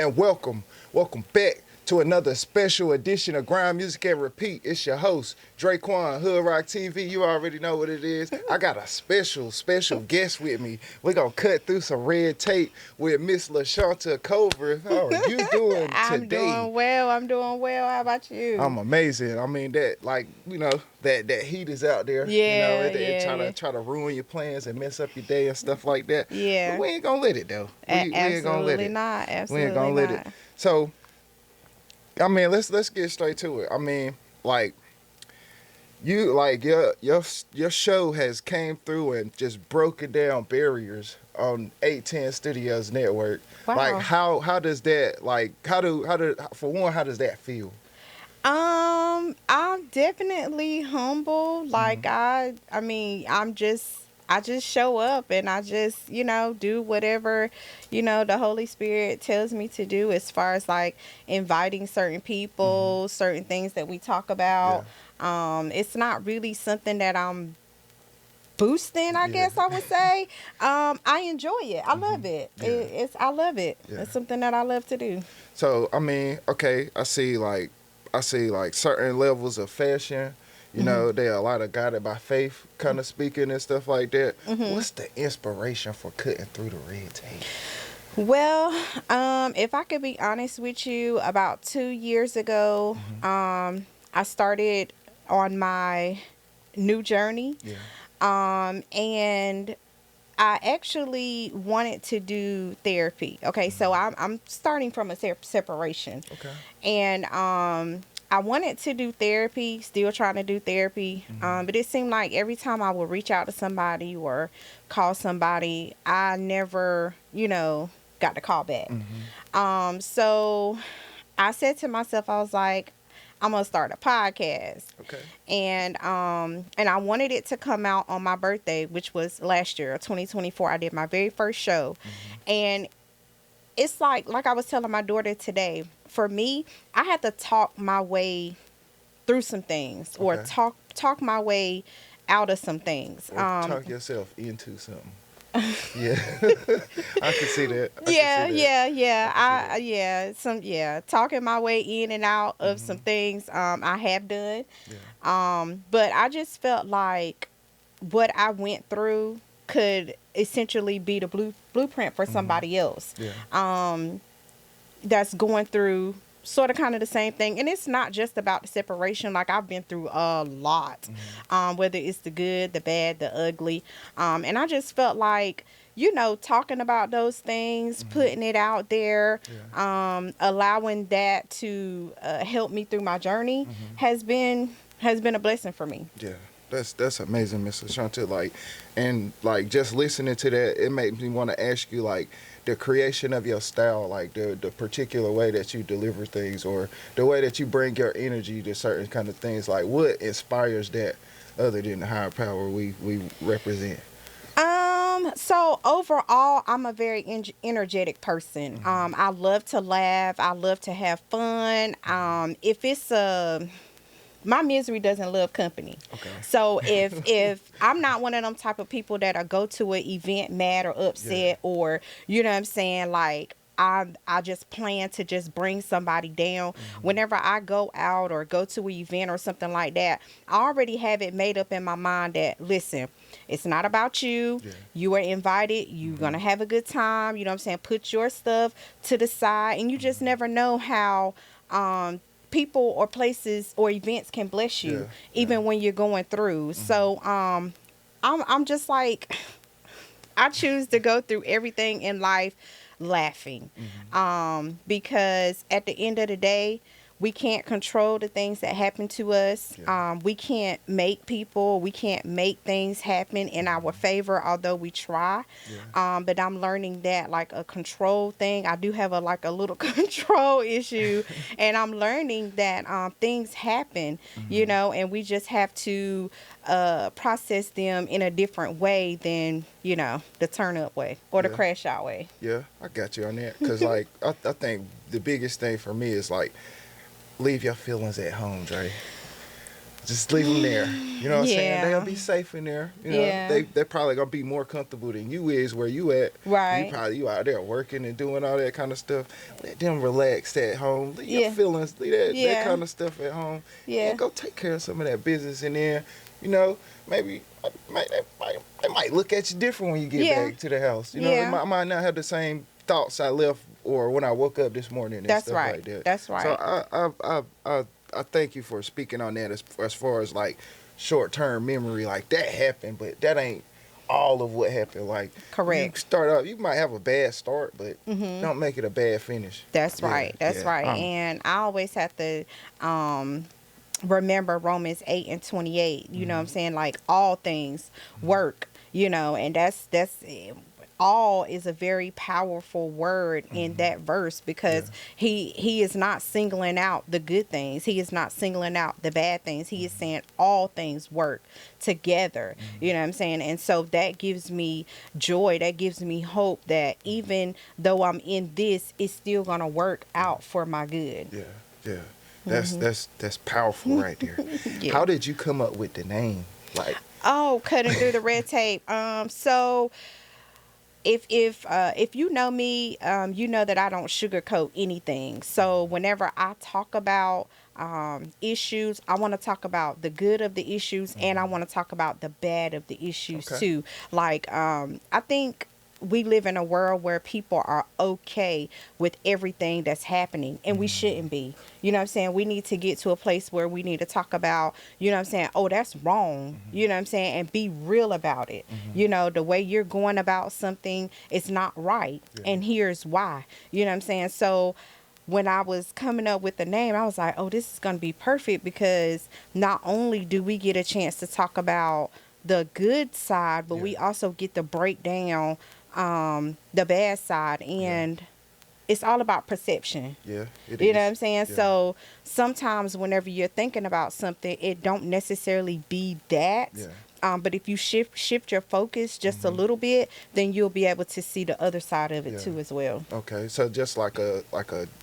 And welcome back to another special edition of Grind Music and Repeat. It's your host, Draquan, Hood Rock TV. You already know what it is. I got a special guest with me. We're going to cut through some red tape with Miss LaShonta Culbreth. How are you doing today? I'm doing well. How about you? I'm amazing. I mean, that heat is out there. Yeah, It try to ruin your plans and mess up your day and stuff like that. Yeah. But we ain't going to let it, though. We ain't going to let it. Not. Absolutely we ain't going to let it. So, I mean, let's get straight to it. I mean, your show has came through and just broken down barriers on 810 Studios Network. Wow. Like how does that how does that feel? I'm definitely humble. Like I just show up and I just, do whatever, the Holy Spirit tells me to do as far as like inviting certain people, certain things that we talk about. Yeah. It's not really something that I'm boosting, I guess I would say. I enjoy it. I love it. Yeah. I love it. Yeah. It's something that I love to do. So, I mean, okay, I see certain levels of fashion. You know, there are a lot of guided by faith kind of speaking and stuff like that. What's the inspiration for cutting through the red tape? Well, if I could be honest with you, about 2 years ago, I started on my new journey. Yeah. And I actually wanted to do therapy. Okay, so I'm starting from a separation. Okay. And I wanted to do therapy, still trying to do therapy, but it seemed like every time I would reach out to somebody or call somebody, I never, got the call back. So I said to myself, I was like, I'm going to start a podcast. Okay. And I wanted it to come out on my birthday, which was last year, 2024. I did my very first show. And it's like I was telling my daughter today, for me, I had to talk my way through some things or talk my way out of some things. Or talk yourself into something. Yeah. I can see that. Talking my way in and out of some things I have done. Yeah. But I just felt like what I went through could essentially be the blueprint for somebody else. Yeah. That's going through sort of kind of the same thing. And it's not just about the separation. Like, I've been through a lot, whether it's the good, the bad, the ugly. And I just felt like, talking about those things, putting it out there, allowing that to help me through my journey has been a blessing for me. Yeah. That's amazing, Miss LaShonta. Just listening to that, it made me want to ask you, the creation of your style, the particular way that you deliver things or the way that you bring your energy to certain kind of things. What inspires that other than the higher power we represent? So overall, I'm a very energetic person. I love to laugh. I love to have fun. If it's my misery doesn't love company. Okay. So if I'm not one of them type of people that go to an event mad or upset or, you know what I'm saying, I just plan to just bring somebody down. Whenever I go out or go to an event or something like that, I already have it made up in my mind that, listen, it's not about you. Yeah. You are invited. You're going to have a good time. You know what I'm saying? Put your stuff to the side. And you just never know how people or places or events can bless you, even when you're going through. So I'm just like, I choose to go through everything in life laughing, because at the end of the day, we can't control the things that happen to us. We can't make we can't make things happen in our favor, although we try. But I'm learning that a control thing, I do have a little control issue, and I'm learning that things happen, and we just have to process them in a different way than, the turn up way or the crash out way. Yeah, I got you on that. Because I think the biggest thing for me is leave your feelings at home, Dre. Just leave them there. You know what I'm saying? Yeah. They'll be safe in there. You know, Yeah. they're probably gonna be more comfortable than you is where you at. Right. You out there working and doing all that kind of stuff. Let them relax at home. Leave Yeah. your feelings, leave that Yeah. kind of stuff at home. Yeah. And go take care of some of that business in there. You know, maybe they might look at you different when you get Yeah. back to the house. You know, Yeah. I might not have the same thoughts I left or when I woke up this morning and That's stuff right. like that. That's right. So I thank you for speaking on that as far as like short-term memory. Like that happened, but that ain't all of what happened. Like Correct. you start out, you might have a bad start, but Mhm. don't make it a bad finish. That's Yeah, right. That's yeah. right. And I always have to remember Romans 8:28. You know what I'm saying? Like all things work. You know, and that's all is a very powerful word in that verse because he is not singling out the good things. He is not singling out the bad things. He is saying all things work together. You know what I'm saying? And so that gives me joy. That gives me hope that even though I'm in this, it's still gonna work out for my good. Yeah, yeah. That's powerful right there. Yeah. How did you come up with the name? Like, Oh, cutting through the red tape. So if you know me, you know that I don't sugarcoat anything. So whenever I talk about issues, I want to talk about the good of the issues, and I want to talk about the bad of the issues Okay. too. Like I think we live in a world where people are okay with everything that's happening, and we shouldn't be. You know what I'm saying? We need to get to a place where we need to talk about, you know what I'm saying, oh, that's wrong. You know what I'm saying? And be real about it. You know, the way you're going about something is not right. Yeah. And here's why. You know what I'm saying? So when I was coming up with the name, I was like, oh, this is going to be perfect because not only do we get a chance to talk about the good side, but we also get to break down the bad side. And it's all about perception. yeah, it You is. know what I'm saying? Yeah. So sometimes whenever you're thinking about something, it don't necessarily be that. Yeah. But if you shift your focus just a little bit, then you'll be able to see the other side of it Yeah. too as well. Okay, so just like a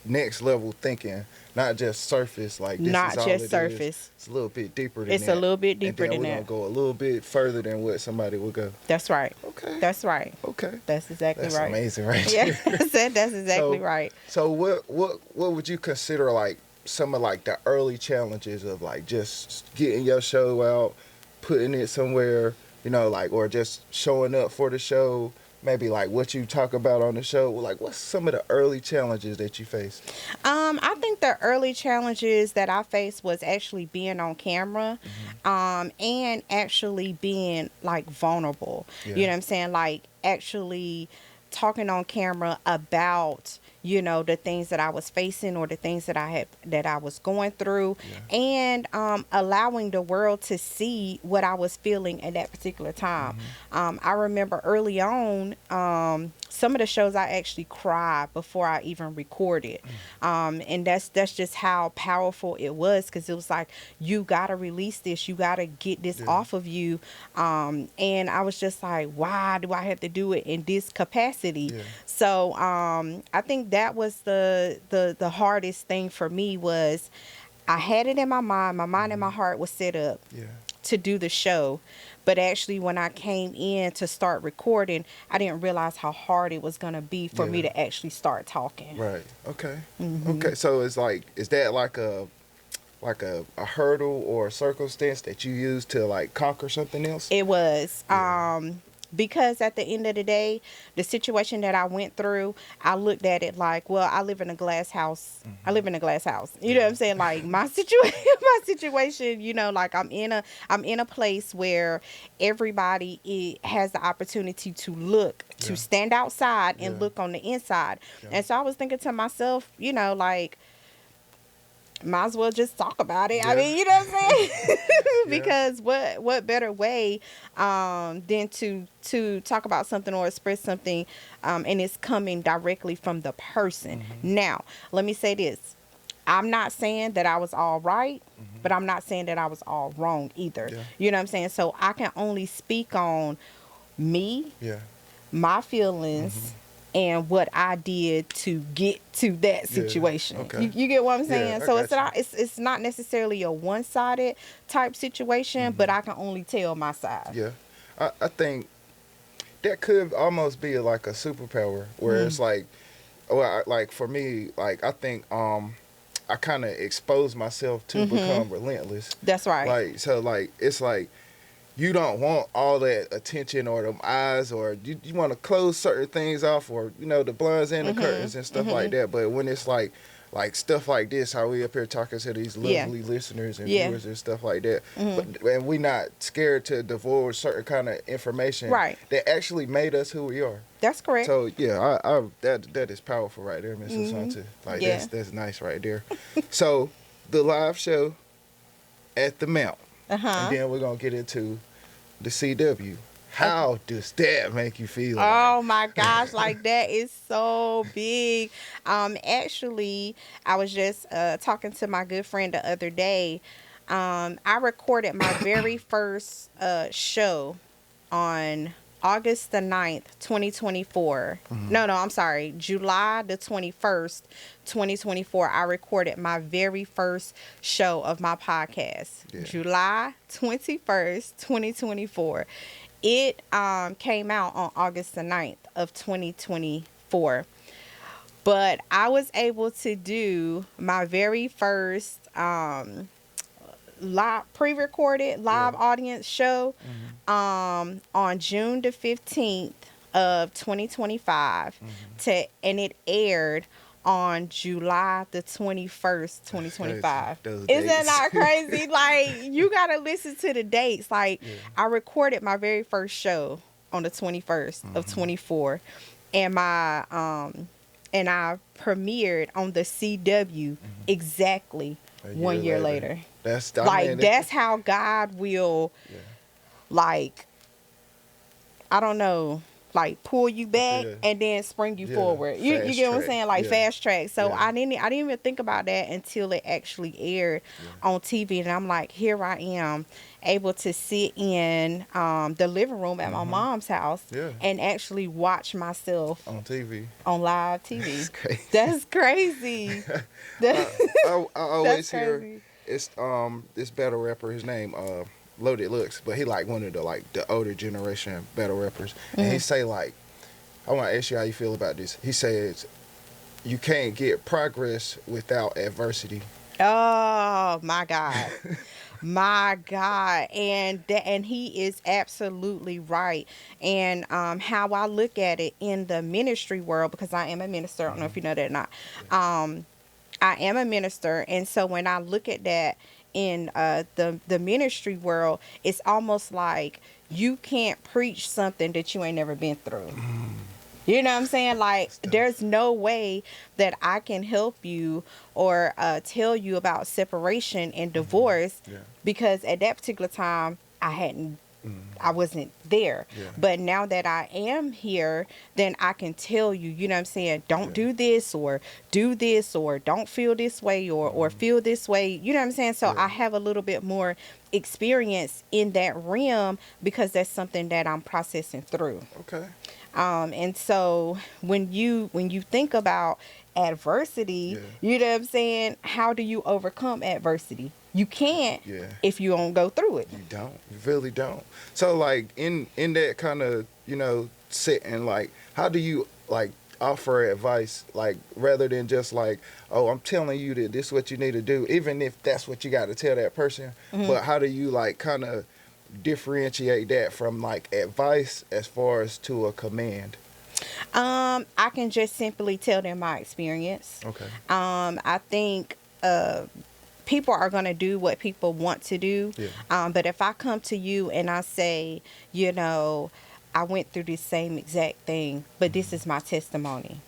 next level thinking, not just surface. Like this Not is all just it is. surface. It's a little bit deeper than It's that. a little bit deeper and then than we're that. gonna go a little bit further than what somebody would go. That's right. Okay. That's right. Okay. That's exactly That's right. amazing, right? Yeah, that's exactly So- right. So what would you consider like some of like the early challenges of like just getting your show out, putting it somewhere, you know, like or just showing up for the show? Maybe like what you talk about on the show. Like what's some of the early challenges that you face? I think the early challenges that I faced was actually being on camera, and actually being like vulnerable. Yeah. You know what I'm saying? Like actually talking on camera about, you know, the things that I was facing or the things that I was going through, and allowing the world to see what I was feeling at that particular time. I remember early on, some of the shows I actually cried before I even recorded, and that's just how powerful it was, because it was like, you gotta release this, you gotta get this off of you, and I was just like, why do I have to do it in this capacity? So I think that was the hardest thing for me. Was I had it in my mind and my heart was set up to do the show, but actually when I came in to start recording, I didn't realize how hard it was going to be for me to actually start talking. Right. Okay. Okay. So it's like, is that like a hurdle or a circumstance that you use to like conquer something else? It was. Because at the end of the day, the situation that I went through, I looked at it like, well, I live in a glass house. I live in a glass house. You know what I'm saying? Like my situation, you know, like I'm in a place where everybody has the opportunity to look, to stand outside and look on the inside. And so I was thinking to myself, you know, like, might as well just talk about it. I mean, you know what I'm saying? Because what better way than to talk about something or express something, and it's coming directly from the person. Now, let me say this. I'm not saying that I was all right, but I'm not saying that I was all wrong either. You know what I'm saying? So I can only speak on me, my feelings, and what I did to get to that situation. Okay. You get what I'm saying? Yeah, I So got it's not necessarily a one-sided type situation, but I can only tell my side. Yeah. I think that could almost be like a superpower where it's like, well, like for me, like I think I kind of expose myself to become relentless. That's right. Like so, like it's like you don't want all that attention or them eyes, or you want to close certain things off, or the blinds and the curtains and stuff like that. But when it's like stuff like this, how we up here talking to these lovely listeners and viewers and stuff like that, and we not scared to divulge certain kind of information that actually made us who we are. That's correct. So yeah, I that is powerful right there, Miss LaShonta. Like that's nice right there. So the live show at the Mount, and then we're gonna get into the CW. How does that make you feel? Oh my gosh, like that is so big. Actually, I was just talking to my good friend the other day. I recorded my very first show on August the 9th, 2024. No, I'm sorry. July the 21st, 2024. I recorded my very first show of my podcast. Yeah. July 21st, 2024. It came out on August the 9th of 2024. But I was able to do my very first pre-recorded live audience show on June the 15th of 2025 and it aired on July the 21st, 2025. Isn't that not crazy? Like, you got to listen to the dates. Like, I recorded my very first show on the 21st of 24 and and I premiered on the CW exactly 1 year later. That's how God will, like, I don't know, like pull you back and then spring you forward. You get what I'm saying? Like fast track. So I didn't even think about that until it actually aired on TV, and I'm like, here I am, able to sit in the living room at my mom's house and actually watch myself on TV, on live TV. That's crazy. That's crazy. I always hear it's this battle rapper. His name Loaded Looks, but he like one of the older generation battle rappers, and he say like, I want to ask you how you feel about this. He says you can't get progress without adversity. Oh my God. My God. And he is absolutely right. And how I look at it in the ministry world, because I am a minister, I don't know if you know that or not. I am a minister, and so when I look at that in the ministry world, it's almost like you can't preach something that you ain't never been through. You know what I'm saying? Like, there's no way that I can help you or tell you about separation and divorce because at that particular time I wasn't there. But now that I am here, then I can tell you, you know what I'm saying, don't do this or don't feel this way or feel this way. You know what I'm saying? So I have a little bit more experience in that realm because that's something that I'm processing through. Okay. And so when you think about adversity, you know what I'm saying, how do you overcome adversity? You can't if you don't go through it. You don't. You really don't. So like in that kind of, setting, like how do you like offer advice, like rather than just like, oh, I'm telling you that this is what you need to do, even if that's what you got to tell that person. But how do you like kind of differentiate that from like advice as far as to a command? I can just simply tell them my experience. Okay. I think people are going to do what people want to do. But if I come to you and I say, I went through this same exact thing, but this is my testimony.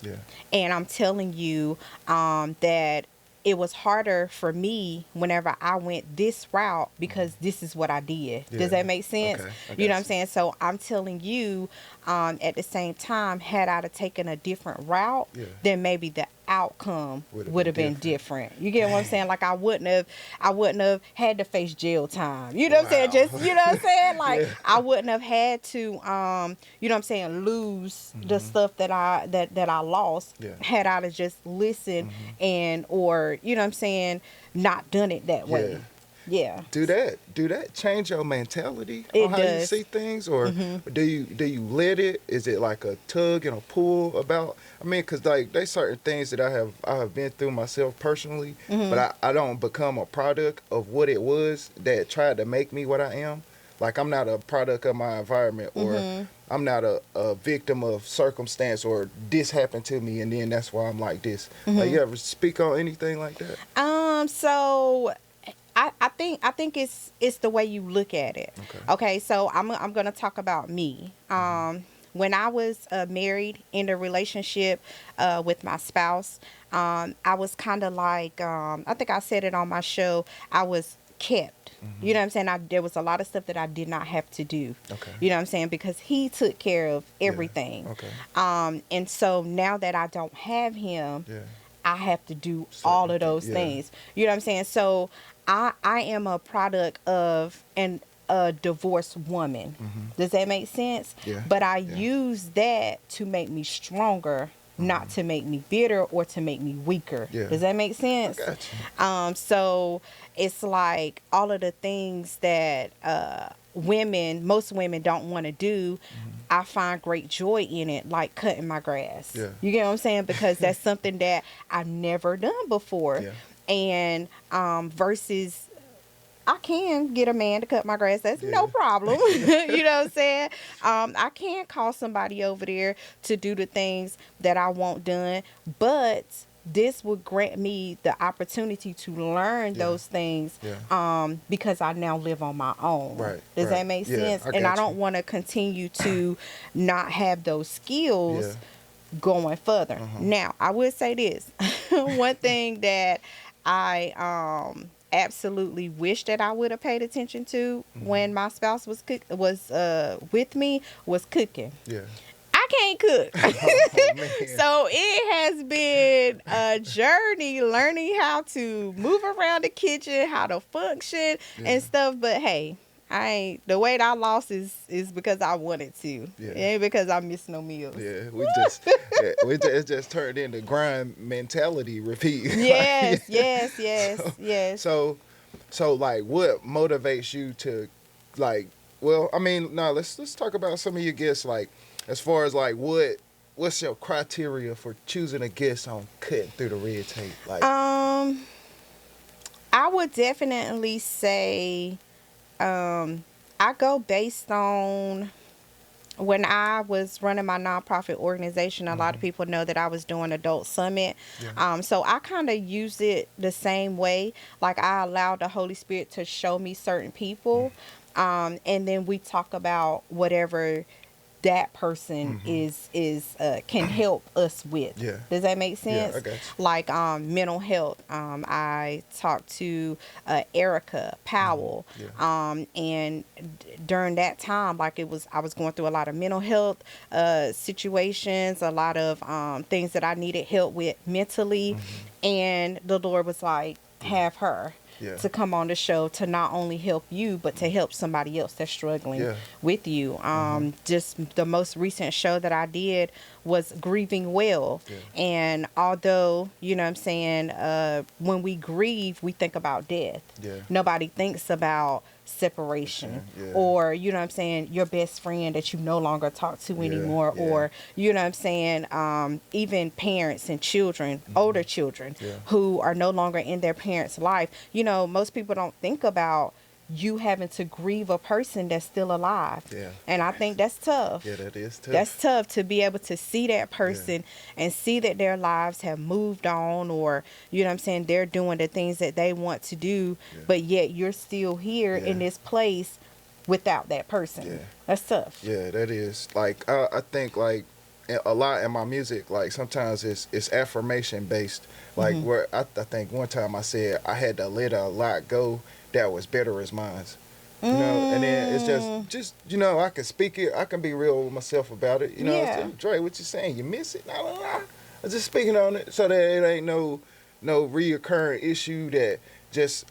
And I'm telling you that it was harder for me whenever I went this route because this is what I did. Does that make sense? Okay. You know what I'm saying? So I'm telling you, at the same time, had I taken a different route, then maybe outcome Would've would been have been different. different. You get what I'm saying? Like I wouldn't have had to face jail time. You know what I'm saying? Just, you know what I'm saying? Like Yeah. I wouldn't have had to you know what I'm saying, lose the stuff that I lost Yeah. had I just listened and or you know what I'm saying, not done it that Yeah. way. Yeah. Do that change your mentality It on how you does. see things, or do you let it? Is it like a tug and a pull about? I mean, because like there's certain things that I have been through myself personally, but I don't become a product of what it was that tried to make me what I am. Like I'm not a product of my environment, or I'm not a victim of circumstance, or this happened to me and then that's why I'm like this. Like you ever speak on anything like that? So I think it's the way you look at it. Okay, so I'm gonna talk about me. When I was married in a relationship with my spouse, I was kind of like I think I said it on my show. I was kept. You know what I'm saying? There was a lot of stuff that I did not have to do. Okay. You know what I'm saying? Because he took care of everything. Okay. And so now that I don't have him, Yeah. I have to do all of those things. You know what I'm saying? So I am a product of a divorced woman. Does that make sense? Yeah. But I Yeah. use that to make me stronger, not to make me bitter or to make me weaker. Yeah. Does that make sense? I got you. So it's like all of the things that most women don't want to do. I find great joy in it, like cutting my grass. Yeah. You get what I'm saying? Because that's something that I've never done before. Yeah. And versus I can get a man to cut my grass. That's Yeah. no problem. You know what I'm saying? I can call somebody over there to do the things that I want done, but this would grant me the opportunity to learn those things because I now live on my own. Right, Does right. that make Yeah, sense? I And got I don't you. want to continue to not have those skills going further. Now, I would say this. One thing that I absolutely wish that I would have paid attention to when my spouse was with me was cooking. Yeah. I can't cook. Oh, man. So it has been a journey learning how to move around the kitchen, how to function and stuff. But hey, the weight I lost is because I wanted to. Yeah. It ain't because I missed no meals. Yeah, it just turned into grind mentality repeat. Yes, Like, yes. So like what motivates you to like, well, I mean, no, let's talk about some of your guests, like as far as like what's your criteria for choosing a guest on cutting through the red tape? Like I would definitely say I go based on when I was running my nonprofit organization. A lot of people know that I was doing Adult Summit. So I kind of use it the same way. Like I allowed the Holy Spirit to show me certain people. And then we talk about whatever that person is can help us with. Yeah. Does that make sense? Yeah, I got you. Like mental health. I talked to Erica Powell. And during that time, like I was going through a lot of mental health situations, a lot of things that I needed help with mentally, and the Lord was like, have her to come on the show to not only help you but to help somebody else that's struggling with you. Just the most recent show that I did was Grieving Well. And although, you know what I'm saying, when we grieve, we think about death. Nobody thinks about separation or, you know what I'm saying, your best friend that you no longer talk to anymore, or, you know what I'm saying, even parents and children, older children who are no longer in their parents' life. You know, most people don't think about you having to grieve a person that's still alive. And I think that's tough. Yeah, that is tough. That's tough to be able to see that person and see that their lives have moved on, or, you know what I'm saying, they're doing the things that they want to do, but yet you're still here in this place without that person. That's tough. Yeah, that is. Like, I think, like, a lot in my music, like, sometimes it's affirmation based. Like, where I think one time I said I had to let a lot go that was better as mine. You know, and then it's just you know, I can speak it. I can be real with myself about it. You know, Dre, what you saying? You miss it? Nah. just speaking on it so that it ain't no reoccurring issue that just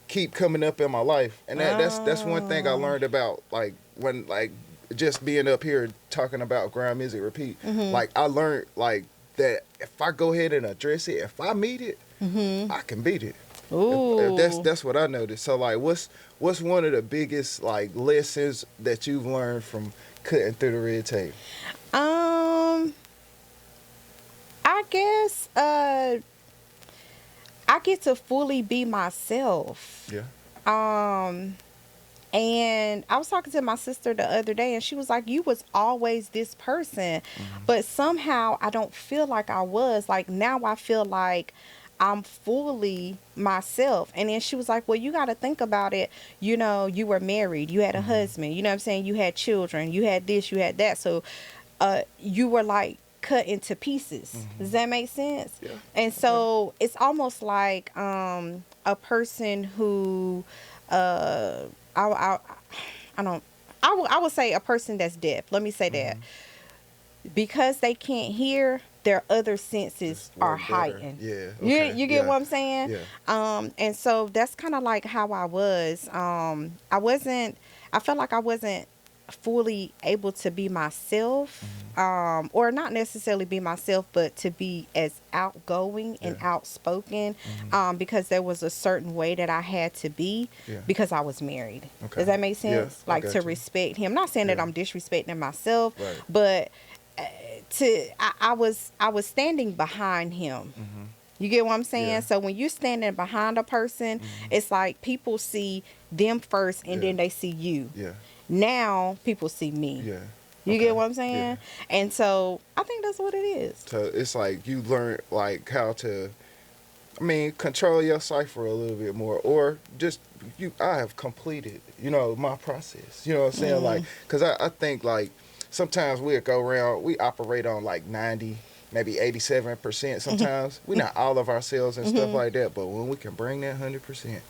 keep coming up in my life. And that's one thing I learned about, like, when, like, just being up here talking about Grind Music Repeat. Like, I learned, like, that if I go ahead and address it, if I meet it, I can beat it. Ooh. If that's what I noticed. So, like, what's one of the biggest, like, lessons that you've learned from cutting through the red tape? I guess I get to fully be myself. Yeah. And I was talking to my sister the other day, and she was like, you was always this person, but somehow I don't feel like I was. Like, now I feel like I'm fully myself. And then she was like, well, you got to think about it. You know, you were married, you had a husband, you know what I'm saying? You had children, you had this, you had that. So you were like cut into pieces. Does that make sense? Yeah. And so it's almost like a person who I would say a person that's deaf. Let me say that. Because they can't hear, their other senses are heightened. Yeah. Okay. You get what I'm saying? Yeah. And so that's kind of like how I was. I felt like I wasn't fully able to be myself, or not necessarily be myself, but to be as outgoing and outspoken, because there was a certain way that I had to be because I was married. Okay. Does that make sense? Yeah, like, to respect him. Not saying that I'm disrespecting myself, Right. but I was standing behind him. You get what I'm saying? Yeah. So when you're standing behind a person, it's like people see them first, and then they see you. Yeah. Now people see me. Yeah. You get what I'm saying? Yeah. And so I think that's what it is. So it's like you learn, like, how to, I mean, control your cipher a little bit more, or just I have completed, my process. You know what I'm saying? Like, because I think, like, sometimes we'll go around, we operate on like 90, maybe 87% sometimes. We're not all of ourselves and stuff like that, but when we can bring that 100%.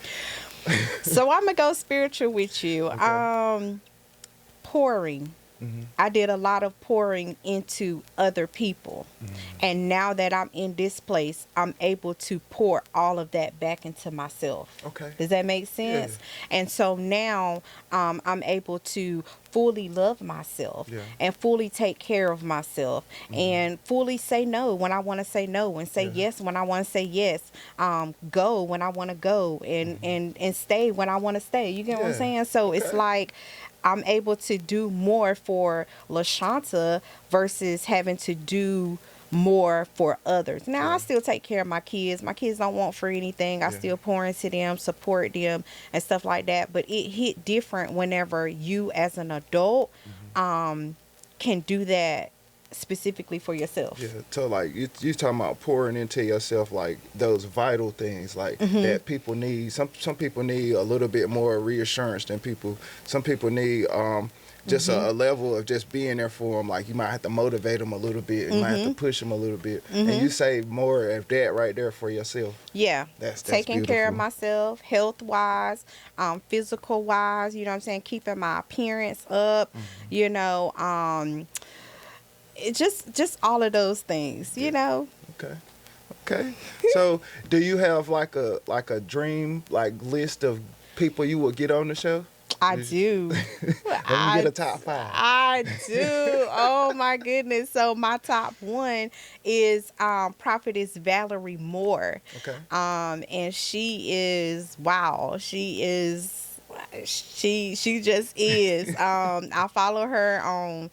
So I'm going to go spiritual with you. Okay. Pouring. I did a lot of pouring into other people. And now that I'm in this place, I'm able to pour all of that back into myself. Okay. Does that make sense? Yeah. And so now I'm able to fully love myself and fully take care of myself and fully say no when I want to say no, and say yes when I want to say yes, go when I want to go, and stay when I want to stay. You get what I'm saying? So it's like I'm able to do more for LaShonta versus having to do more for others. Now, I still take care of my kids. My kids don't want for anything. I still pour into them, support them, and stuff like that. But it hit different whenever you, as an adult, can do that specifically for yourself. Yeah, so like you talking about pouring into yourself, like those vital things, like that people need. Some people need a little bit more reassurance than some people need just a level of just being there for them. Like, you might have to motivate them a little bit, you might have to push them a little bit, and you say more of that right there for yourself. Yeah, that's taking care of beautiful. myself, health wise, physical wise. You know what I'm saying? Keeping my appearance up. You know, it just all of those things. You know. Okay. So, do you have like a dream, like, list of people you would get on the show? I do. Let me get a top 5. I do. Oh my goodness. So my top 1 is Prophetess Valerie Moore. Okay. And she is, wow. She just is. I follow her on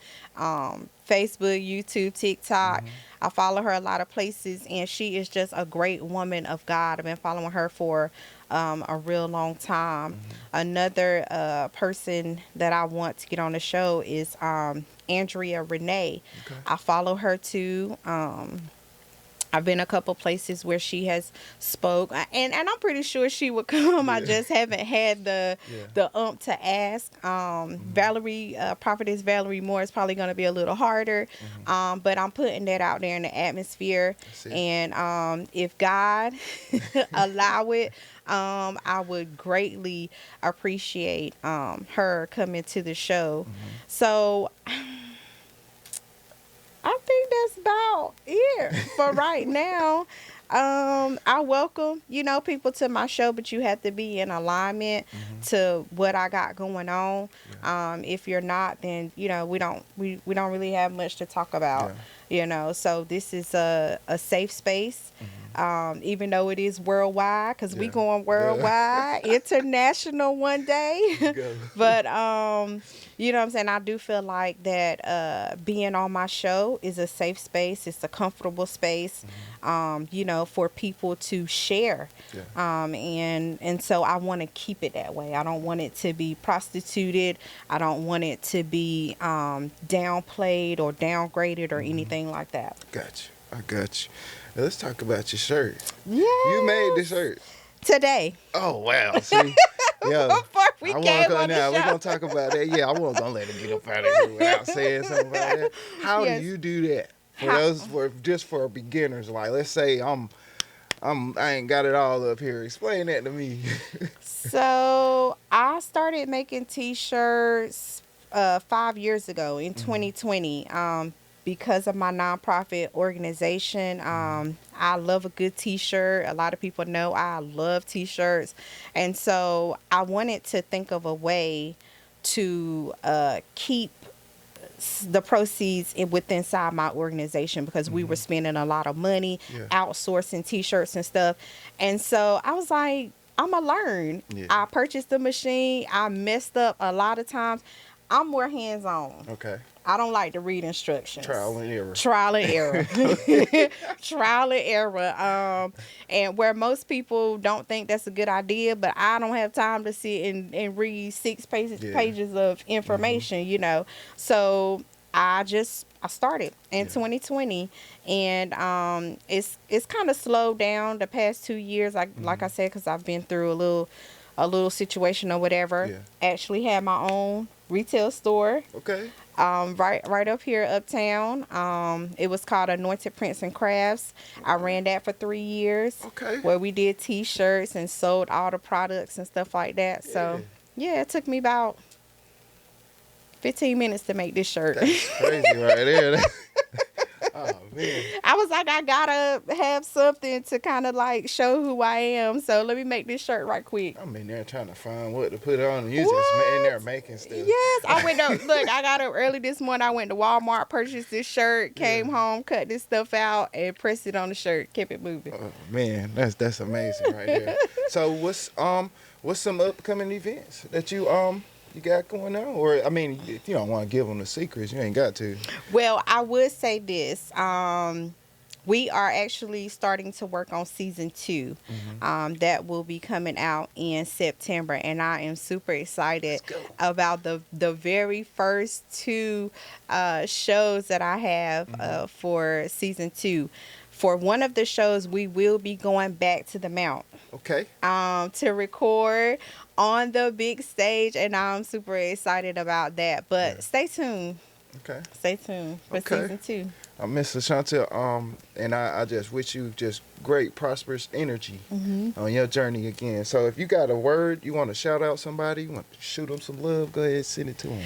Facebook, YouTube, TikTok. I follow her a lot of places, and she is just a great woman of God. I've been following her for a real long time. Another person that I want to get on the show is Andrea Renee. Okay. I follow her too. I've been a couple places where she has spoke, and I'm pretty sure she would come. I just haven't had the to ask. Valerie, Prophetess Valerie Moore is probably going to be a little harder, but I'm putting that out there in the atmosphere. And if God allow it, I would greatly appreciate her coming to the show. So I think that's that's about it for right now. I welcome, people to my show, but you have to be in alignment to what I got going on. Yeah. If you're not, then we don't really have much to talk about. So this is a safe space. Even though it is worldwide, because we Yeah. going worldwide, international one day. Go. But you know what I'm saying? I do feel like that being on my show is a safe space. It's a comfortable space, for people to share. Yeah. And so I want to keep it that way. I don't want it to be prostituted. I don't want it to be downplayed or downgraded or anything like that. Got you. I got you. Now, let's talk about your shirt. Yeah. You made the shirt. Today. Oh, wow. See? Yeah. Before we came on the now, we're show. going to talk about that. Yeah, I wasn't going to let him get up out of here without saying something about that. How Yes. do you do that? For beginners, like, let's say I ain't got it all up here. Explain that to me. So I started making T-shirts 5 years ago in 2020 because of my nonprofit organization. I love a good T-shirt. A lot of people know I love T-shirts. And so I wanted to think of a way to keep the proceeds inside my organization, because we were spending a lot of money outsourcing T-shirts and stuff. And so I was like, I'm gonna learn. Yeah. I purchased the machine. I messed up a lot of times. I'm more hands-on. Okay. I don't like to read instructions. Trial and error. Trial and error. Trial and error. And where most people don't think that's a good idea, but I don't have time to sit and read 6 pages of information, So I started in 2020, and it's kind of slowed down the past 2 years. Like I said, because I've been through a little situation or whatever. Yeah. Actually had my own retail store. Okay. Right up here uptown. It was called Anointed Prints and Crafts. I ran that for 3 years. Okay. Where we did T-shirts and sold all the products and stuff like that. So yeah, it took me about 15 minutes to make this shirt. That's crazy right there. Oh, man. I was like, I gotta have something to kind of like show who I am. So let me make this shirt right quick. I'm in there trying to find what to put on, and you just in there making stuff. Yes, I went to look. I got up early this morning. I went to Walmart, purchased this shirt, came home, cut this stuff out, and pressed it on the shirt. Kept it moving. Oh, man, that's amazing right there. So what's some upcoming events that you got going on? Or I mean, if you don't want to give them the secrets, you ain't got to. Well, I would say this. We are actually starting to work on season 2. That will be coming out in September, and I am super excited about the very first 2 shows that I have for season 2. For one of the shows, we will be going back to the Mount. Okay. To record on the big stage, and I'm super excited about that. But stay tuned. Okay. Stay tuned for season 2. Miss LaShonta, and I just wish you just great, prosperous energy on your journey again. So if you got a word, you want to shout out somebody, you want to shoot them some love, go ahead and send it to them.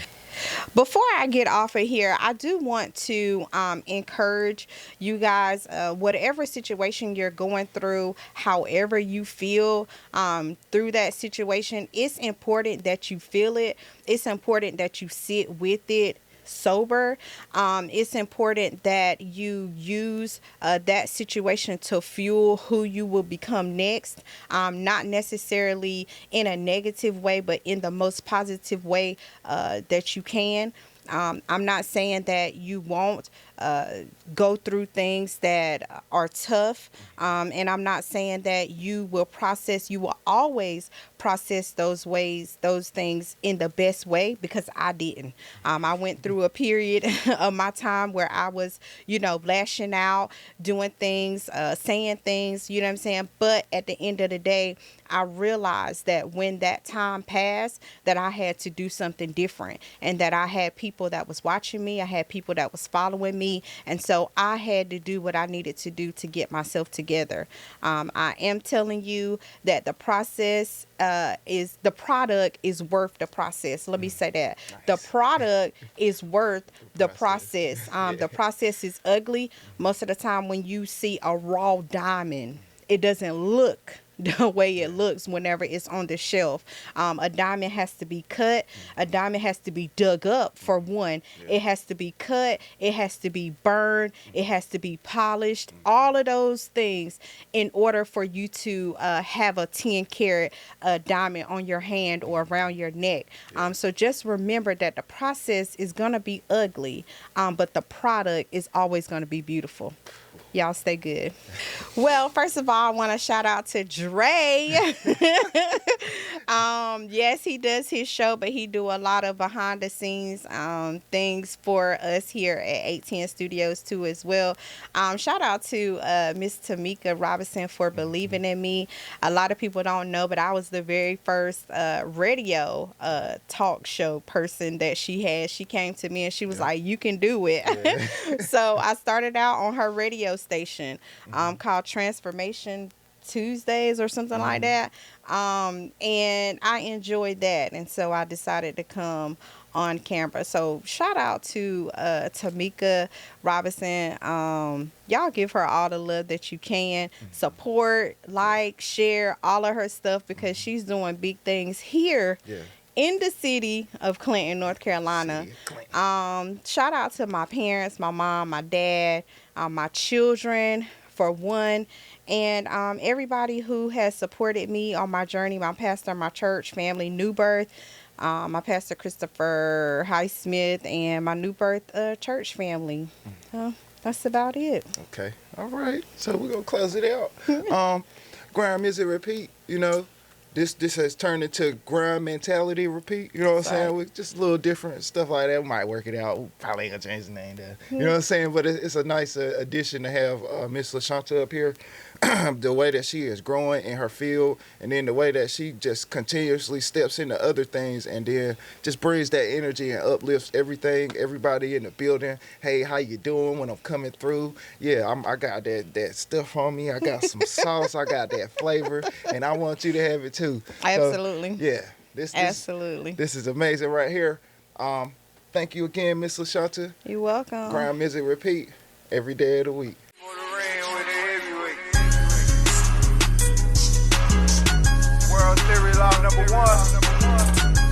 Before I get off of here, I do want to encourage you guys, whatever situation you're going through, however you feel through that situation, it's important that you feel it. It's important that you sit with it sober. It's important that you use that situation to fuel who you will become next, not necessarily in a negative way, but in the most positive way that you can. I'm not saying that you won't go through things that are tough, and I'm not saying that you will always process those things in the best way, because I didn't. I went through a period of my time where I was, lashing out, doing things, saying things, you know what I'm saying? But at the end of the day, I realized that when that time passed, that I had to do something different, and that I had people that was watching me. I had people that was following me. And so I had to do what I needed to do to get myself together. I am telling you that the process the product is worth the process. Let me say that. Nice. The product is worth the process. The process is ugly. Most of the time when you see a raw diamond, it doesn't look the way it looks whenever it's on the shelf. A diamond has to be cut. A diamond has to be dug up, for one. It has to be cut. It has to be burned. It has to be polished. All of those things in order for you to have a 10-carat diamond on your hand or around your neck. So just remember that the process is going to be ugly, but the product is always going to be beautiful. Y'all stay good. Well, first of all, I want to shout out to Dre. Yes, he does his show, but he do a lot of behind the scenes things for us here at 810 Studios too as well. Shout out to Miss Tamika Robinson for believing in me. A lot of people don't know, but I was the very first radio talk show person that she had. She came to me and she was like, "You can do it." So I started out on her radio station called Transformation Tuesdays or something like that. And I enjoyed that. And so I decided to come on camera. So shout out to Tamika Robinson. Y'all give her all the love that you can. Support, like, share all of her stuff, because she's doing big things here in the city of Clinton, North Carolina. Shout out to my parents, my mom, my dad, my children, for one, and everybody who has supported me on my journey, my pastor, my church family, New Birth, my pastor Christopher Highsmith, and my New Birth church family. That's about it. Okay. All right. So we're going to close it out. Grind Music Repeat, This has turned into grind mentality repeat. You know what I'm saying? With just a little different stuff like that. We might work it out. We probably ain't gonna change the name there. You know what I'm saying? But it's a nice addition to have Miss LaShonta up here. The way that she is growing in her field, and then the way that she just continuously steps into other things, and then just brings that energy and uplifts everybody in the building. Hey, how you doing when I'm coming through? Yeah, I got that stuff on me. I got some sauce. I got that flavor, and I want you to have it too. Absolutely. So, absolutely. This is amazing right here. Thank you again, Miss LaShonta. You're welcome. Grind Music Repeat every day of the week. World Series law number one.